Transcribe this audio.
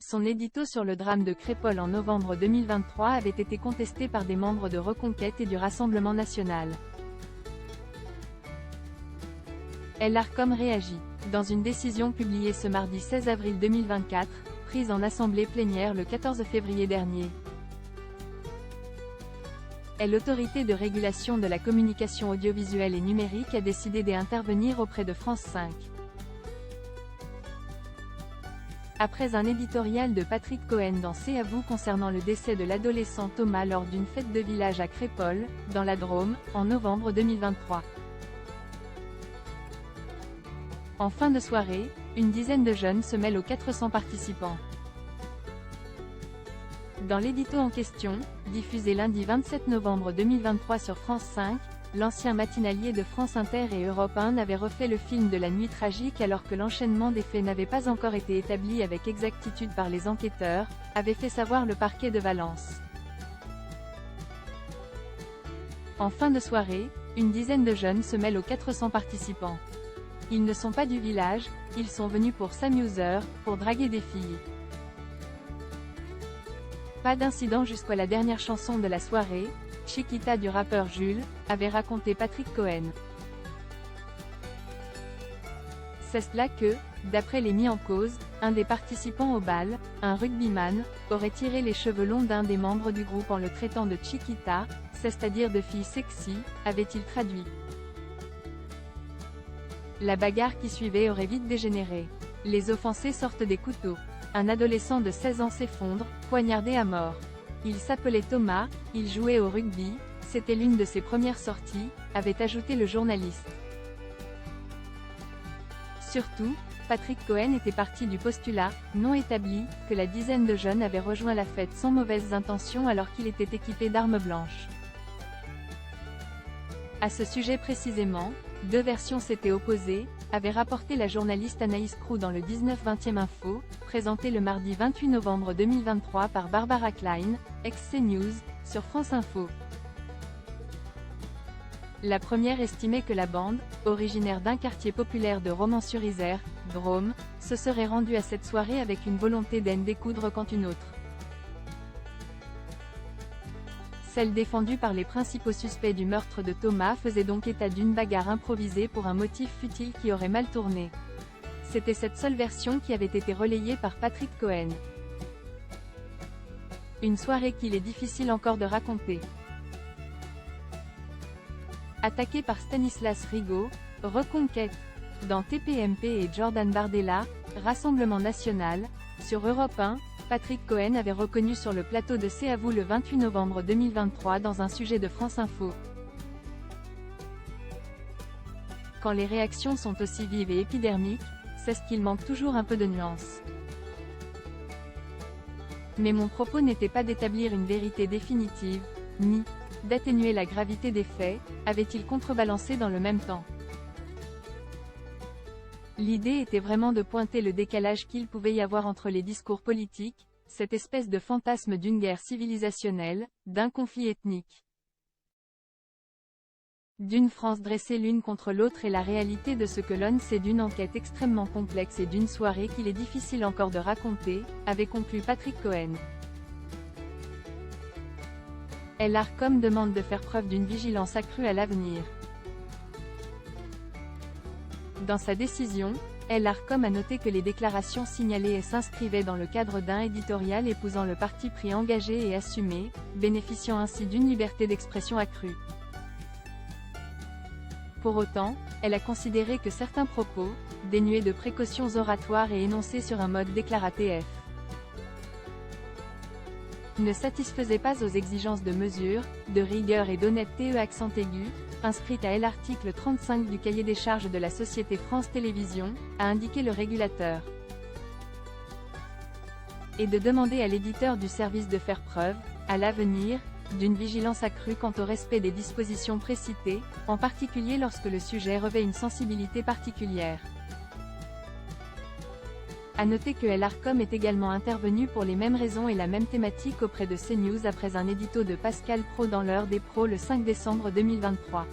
Son édito sur le drame de Crépol en novembre 2023 avait été contesté par des membres de Reconquête et du Rassemblement national. l'Arcom réagit. Dans une décision publiée ce mardi 16 avril 2024, prise en assemblée plénière le 14 février dernier, l'autorité de régulation de la communication audiovisuelle et numérique a décidé d'intervenir auprès de France 5. Après un éditorial de Patrick Cohen dans C'est à vous concernant le décès de l'adolescent Thomas lors d'une fête de village à Crépol, dans la Drôme, en novembre 2023. En fin de soirée, une dizaine de jeunes se mêlent aux 400 participants. Dans l'édito en question, diffusé lundi 27 novembre 2023 sur France 5, l'ancien matinalier de France Inter et Europe 1 avait refait le film de la nuit tragique alors que l'enchaînement des faits n'avait pas encore été établi avec exactitude par les enquêteurs, avait fait savoir le parquet de Valence. En fin de soirée, une dizaine de jeunes se mêlent aux 400 participants. Ils ne sont pas du village, ils sont venus pour s'amuser, pour draguer des filles. Pas d'incident jusqu'à la dernière chanson de la soirée, Chiquita du rappeur Jules, avait raconté Patrick Cohen. C'est là que, d'après les mis en cause, un des participants au bal, un rugbyman, aurait tiré les cheveux longs d'un des membres du groupe en le traitant de Chiquita, c'est-à-dire de fille sexy, avait-il traduit. La bagarre qui suivait aurait vite dégénéré. Les offensés sortent des couteaux. Un adolescent de 16 ans s'effondre, poignardé à mort. Il s'appelait Thomas, il jouait au rugby, c'était l'une de ses premières sorties, avait ajouté le journaliste. Surtout, Patrick Cohen était parti du postulat, non établi, que la dizaine de jeunes avaient rejoint la fête sans mauvaises intentions alors qu'il était équipé d'armes blanches. À ce sujet précisément, deux versions s'étaient opposées, avait rapporté la journaliste Anaïs Crou dans le 19/20e Info, présenté le mardi 28 novembre 2023 par Barbara Klein, ex-CNews, sur France Info. La première estimait que la bande, originaire d'un quartier populaire de Romans-sur-Isère, Drôme, se serait rendue à cette soirée avec une volonté d'en découdre quand une autre. Celle défendue par les principaux suspects du meurtre de Thomas faisait donc état d'une bagarre improvisée pour un motif futile qui aurait mal tourné. C'était cette seule version qui avait été relayée par Patrick Cohen. Une soirée qu'il est difficile encore de raconter. Attaqué par Stanislas Rigaud, Reconquête. Dans TPMP et Jordan Bardella, Rassemblement national, sur Europe 1, Patrick Cohen avait reconnu sur le plateau de C'est à vous le 28 novembre 2023 dans un sujet de France Info. Quand les réactions sont aussi vives et épidermiques, c'est ce qu'il manque toujours un peu de nuance. Mais mon propos n'était pas d'établir une vérité définitive, ni d'atténuer la gravité des faits, avait-il contrebalancé dans le même temps. L'idée était vraiment de pointer le décalage qu'il pouvait y avoir entre les discours politiques, cette espèce de fantasme d'une guerre civilisationnelle, d'un conflit ethnique, d'une France dressée l'une contre l'autre et la réalité de ce que l'on sait d'une enquête extrêmement complexe et d'une soirée qu'il est difficile encore de raconter, avait conclu Patrick Cohen. l'Arcom demande de faire preuve d'une vigilance accrue à l'avenir. Dans sa décision, l'Arcom a noté que les déclarations signalées s'inscrivaient dans le cadre d'un éditorial épousant le parti pris engagé et assumé, bénéficiant ainsi d'une liberté d'expression accrue. Pour autant, elle a considéré que certains propos, dénués de précautions oratoires et énoncés sur un mode déclaratif, ne satisfaisaient pas aux exigences de mesure, de rigueur et d'honnêteté accent aigu, inscrite à l'article 35 du cahier des charges de la société France Télévisions, a indiqué le régulateur. Et de demander à l'éditeur du service de faire preuve, à l'avenir, d'une vigilance accrue quant au respect des dispositions précitées, en particulier lorsque le sujet revêt une sensibilité particulière. À noter que l'Arcom est également intervenu pour les mêmes raisons et la même thématique auprès de CNews après un édito de Pascal Praud dans l'heure des pros le 5 décembre 2023.